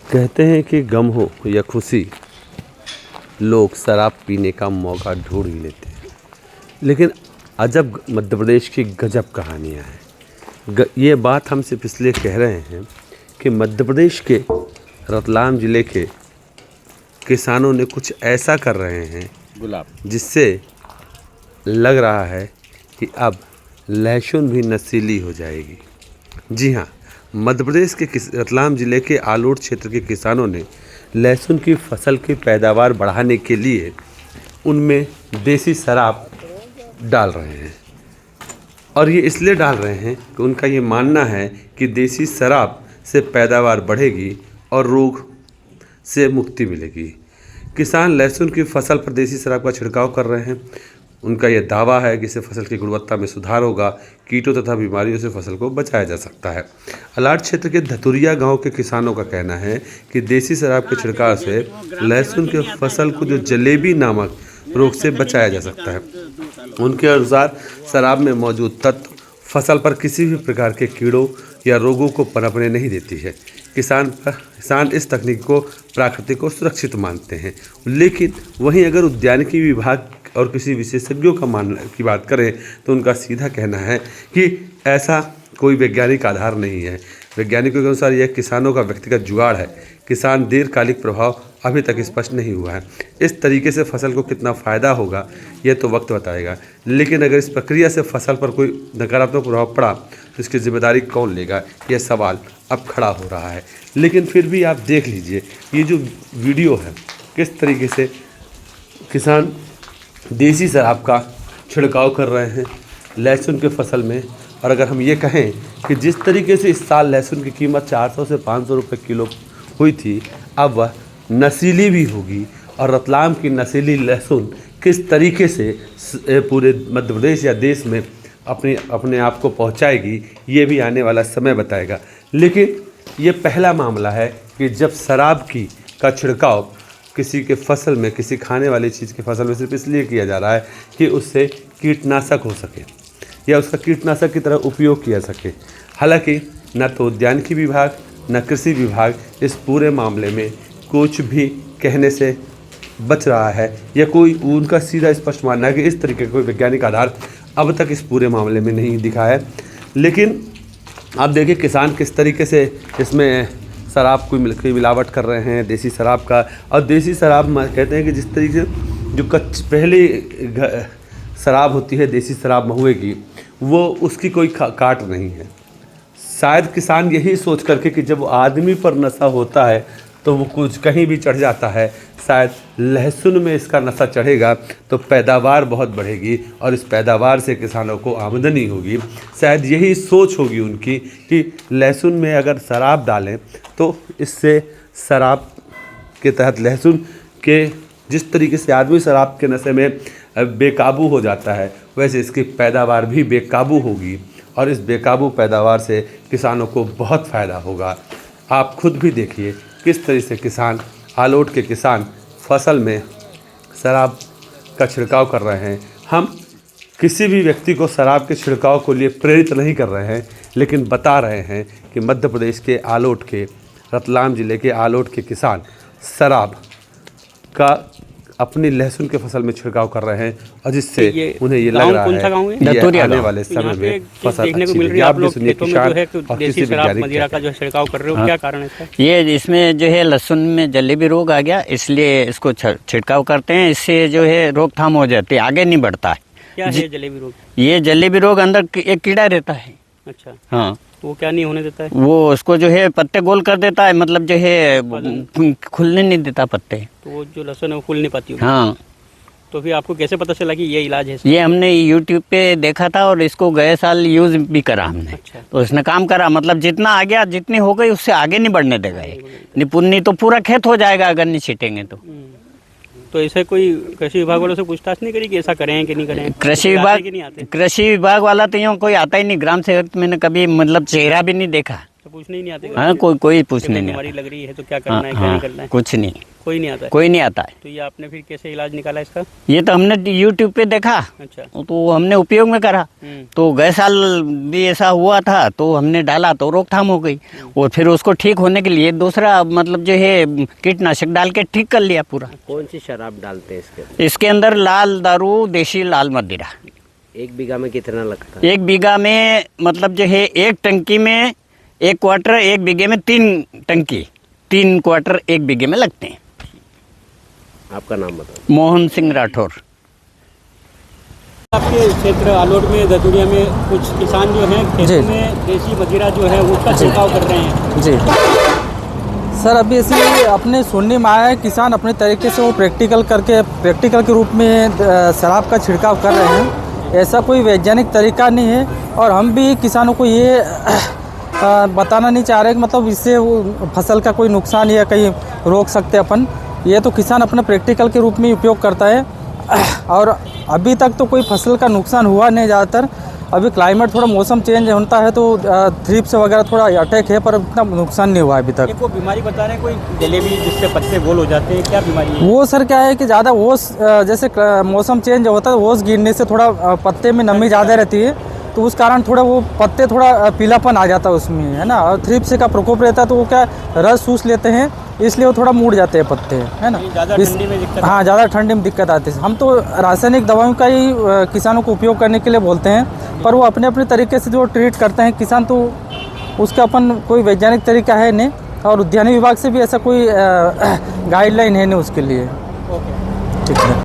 कहते हैं कि गम हो या खुशी, लोग शराब पीने का मौका ढूंढ ही लेते हैं। लेकिन अजब मध्य प्रदेश की गजब कहानियाँ हैं। ये बात हम सिर्फ इसलिए कह रहे हैं कि मध्य प्रदेश के रतलाम ज़िले के किसानों ने कुछ ऐसा कर रहे हैं जिससे लग रहा है कि अब लहसुन भी नशीली हो जाएगी। जी हाँ, मध्य प्रदेश के रतलाम ज़िले के आलोट क्षेत्र के किसानों ने लहसुन की फसल की पैदावार बढ़ाने के लिए उनमें देसी शराब डाल रहे हैं। और ये इसलिए डाल रहे हैं कि उनका ये मानना है कि देसी शराब से पैदावार बढ़ेगी और रोग से मुक्ति मिलेगी। किसान लहसुन की फसल पर देसी शराब का छिड़काव कर रहे हैं। उनका यह दावा है कि इससे फसल की गुणवत्ता में सुधार होगा, कीटों तथा बीमारियों से फसल को बचाया जा सकता है। अलाट क्षेत्र के धतुरिया गांव के किसानों का कहना है कि देसी शराब के छिड़काव से लहसुन के फसल को जो जलेबी नामक रोग से बचाया जा सकता है। उनके अनुसार शराब में मौजूद तत्व फसल पर किसी भी प्रकार के कीड़ों या रोगों को पनपने नहीं देती है। किसान इस तकनीक को प्राकृतिक और सुरक्षित मानते हैं। लेकिन वहीं अगर उद्यानिकी विभाग और किसी विशेषज्ञों की बात करें तो उनका सीधा कहना है कि ऐसा कोई वैज्ञानिक आधार नहीं है। वैज्ञानिकों के अनुसार यह किसानों का व्यक्तिगत जुगाड़ है। किसान दीर्घकालिक प्रभाव अभी तक स्पष्ट नहीं हुआ है। इस तरीके से फसल को कितना फ़ायदा होगा यह तो वक्त बताएगा। लेकिन अगर इस प्रक्रिया से फसल पर कोई नकारात्मक प्रभाव पड़ा तो इसकी जिम्मेदारी कौन लेगा, यह सवाल अब खड़ा हो रहा है। लेकिन फिर भी आप देख लीजिए ये जो वीडियो है, किस तरीके से किसान देसी शराब का छिड़काव कर रहे हैं लहसुन के फसल में। और अगर हम ये कहें कि जिस तरीके से इस साल लहसुन की कीमत 400 से 500 रुपये किलो हुई थी, अब वह नशीली भी होगी। और रतलाम की नशीली लहसुन किस तरीके से पूरे मध्य प्रदेश या देश में अपने आप को पहुंचाएगी, ये भी आने वाला समय बताएगा। लेकिन ये पहला मामला है कि जब शराब का छिड़काव किसी के फसल में, किसी खाने वाली चीज़ की फसल में सिर्फ इसलिए किया जा रहा है कि उससे कीटनाशक हो सके या उसका कीटनाशक की तरह उपयोग किया सके। हालांकि न तो उद्यानिकी विभाग न कृषि विभाग इस पूरे मामले में कुछ भी कहने से बच रहा है या कोई उनका सीधा स्पष्ट मानना है कि इस तरीके का कोई वैज्ञानिक आधार अब तक इस पूरे मामले में नहीं दिखा है। लेकिन आप देखिए किसान किस तरीके से इसमें शराब की मिलावट कर रहे हैं, देसी शराब का। और देसी शराब कहते हैं कि जिस तरीके से जो पहली शराब होती है देसी शराब महुए की, वो उसकी कोई काट नहीं है। शायद किसान यही सोच करके कि जब आदमी पर नशा होता है तो वो कुछ कहीं भी चढ़ जाता है, शायद लहसुन में इसका नशा चढ़ेगा तो पैदावार बहुत बढ़ेगी और इस पैदावार से किसानों को आमदनी होगी। शायद यही सोच होगी उनकी कि लहसुन में अगर शराब डालें तो इससे शराब के तहत लहसुन के जिस तरीके से आदमी शराब के नशे में बेकाबू हो जाता है, वैसे इसकी पैदावार भी बेकाबू होगी और इस बेकाबू पैदावार से किसानों को बहुत फ़ायदा होगा। आप खुद भी देखिए किस तरह से आलोट के किसान फसल में शराब का छिड़काव कर रहे हैं। हम किसी भी व्यक्ति को शराब के छिड़काव के लिए प्रेरित नहीं कर रहे हैं, लेकिन बता रहे हैं कि मध्य प्रदेश के आलोट के रतलाम ज़िले के आलोट के किसान शराब का अपनी लहसुन के फसल में छिड़काव कर रहे हैं और जिससे उन्हें ये लग रहा है कि आने वाले समय में फसल देखने को मिल रही है। आप लोग खेतों में जो है देसी शराब मदिरा का जो छिड़काव कर रहे हो, क्या कारण है इसका? ये इसमें जो है लहसुन में जलेबी रोग आ गया, इसलिए इसको छिड़काव करते हैं। इससे जो है रोकथाम हो जाती है, आगे नहीं बढ़ता है। क्या है जलेबी रोग? ये जलेबी रोग अंदर एक कीड़ा रहता है। अच्छा, हाँ। वो क्या नहीं होने देता है? वो उसको जो है पत्ते गोल कर देता है, मतलब जो है खुलने नहीं देता पत्ते। तो वो जो लहसुन है वो खुल नहीं पाती होगी। हाँ। तो फिर आपको कैसे पता चला कि ये इलाज है? ये हमने यूट्यूब पे देखा था और इसको गए साल यूज भी करा हमने। अच्छा। तो इसने काम करा, मतलब जितना आ गया, जितनी हो गई उससे आगे नहीं बढ़ने देगा ये। निपुणनी तो पूरा खेत हो जाएगा अगर नहीं छीटेंगे तो। तो ऐसे कोई कृषि विभाग वालों से पूछताछ नहीं करी कि ऐसा करें कि नहीं करें? कृषि विभाग वाला तो यूँ कोई आता ही नहीं। ग्राम सेवक मैंने कभी मतलब चेहरा भी नहीं देखा। तो पूछने ही नहीं आते? हाँ, कोई पूछने नहीं बीमारी आता। लग रही है तो क्या करना है, क्या नहीं करना है? कुछ नहीं, कोई नहीं आता है? कोई नहीं आता है। तो ये आपने फिर कैसे इलाज निकाला इसका? ये तो हमने यूट्यूब पे देखा, अच्छा। तो हमने उपयोग में करा। तो गए साल भी ऐसा हुआ था, तो हमने डाला तो रोकथाम हो गई। और फिर उसको ठीक होने के लिए दूसरा मतलब जो है कीटनाशक डाल के ठीक कर लिया पूरा। कौन सी शराब डालते हैं इसके अंदर? इसके अंदर लाल दारू, देशी लाल मदिरा। 1 बीघा में कितना लगता है? 1 बीघा में मतलब जो है 1 टंकी में 1 क्वार्टर, 1 बीघे में 3 टंकी, 3 क्वार्टर 1 बीघे में लगते हैं। आपका नाम बताओ। मोहन सिंह राठौर। आपके क्षेत्र आलोट में, दतुरिया में कुछ किसान जो हैं खेतों में देसी मदिरा जो है उसका छिड़काव कर रहे हैं। जी सर, अभी ऐसे अपने सुनने में आया है किसान अपने तरीके से वो प्रैक्टिकल के रूप में शराब का छिड़काव कर रहे हैं। ऐसा कोई वैज्ञानिक तरीका नहीं है और हम भी किसानों को ये बताना नहीं चाह रहे कि मतलब इससे वो फसल का कोई नुकसान या कहीं रोक सकते अपन। ये तो किसान अपने प्रैक्टिकल के रूप में उपयोग करता है और अभी तक तो कोई फसल का नुकसान हुआ नहीं। ज़्यादातर अभी क्लाइमेट थोड़ा मौसम चेंज होता है तो थ्रिप्स वगैरह थोड़ा अटैक है, पर इतना नुकसान नहीं हुआ अभी तक। एक वो बीमारी बता रहे हैं कोई जलेबी जिससे पत्ते गोल हो जाते हैं, क्या बीमारी है? वो सर क्या है कि ज़्यादा ओस जैसे मौसम चेंज होता है, ओस गिरने से थोड़ा पत्ते में नमी ज़्यादा रहती है, तो उस कारण थोड़ा वो पत्ते थोड़ा पीलापन आ जाता है उसमें, है ना। और थ्रिप्स का प्रकोप रहता है तो वो क्या रस सूस लेते हैं, इसलिए वो थोड़ा मुड़ जाते हैं पत्ते, है ना। ज़्यादा ठंडी में दिक्कत? हाँ, ज़्यादा ठंडी में दिक्कत आती है। हम तो रासायनिक दवाओं का ही किसानों को उपयोग करने के लिए बोलते हैं, पर वो अपने अपने तरीके से जो ट्रीट करते हैं किसान, तो उसका अपन कोई वैज्ञानिक तरीका है नहीं और उद्यान विभाग से भी ऐसा कोई गाइडलाइन है नहीं उसके लिए। ओके। ठीक है।